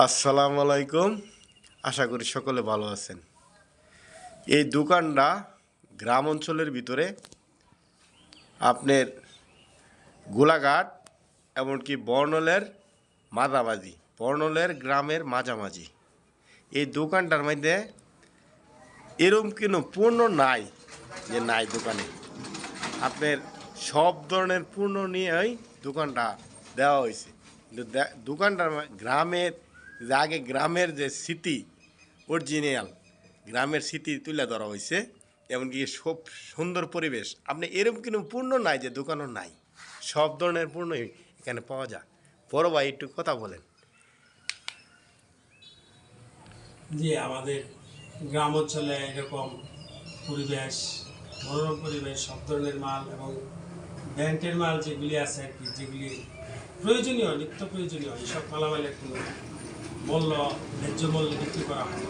আসসালামু আলাইকুম। আশা করি সকলে ভালো আছেন। এই দোকানটা গ্রাম অঞ্চলের ভিতরে আপনার গোলাঘাট এমনকি বর্ণলের গ্রামের মাঝামাঝি এই দোকানটার মধ্যে এরকম কোনো পণ্য নাই যে নাই দোকানে। আপনার সব ধরনের পণ্য নিয়েই দোকানটা দেওয়া হয়েছে। কিন্তু দোকানটার গ্রামের যে আগে গ্রামের যে স্মৃতি অরিজিনাল গ্রামের স্মৃতি তুলে ধরা হয়েছে। এমনকি সব সুন্দর পরিবেশ, আপনি এরকম কোনো পণ্য নাই যে দোকানও নাই, সব ধরনের পণ্যই এখানে পাওয়া যায়। বড় ভাই একটু কথা বলেন। যে আমাদের গ্রাম অঞ্চলে এরকম পরিবেশ, মনোরম পরিবেশ, সব ধরনের মাল এবং ব্র্যান্ডের মাল যেগুলি আছে আর কি, যেগুলি প্রয়োজনীয়, নিত্য প্রয়োজনীয়, এইসব মালামালের কোনো মূল্য ন্যায্য মূল্যে বিক্রি করা হয়।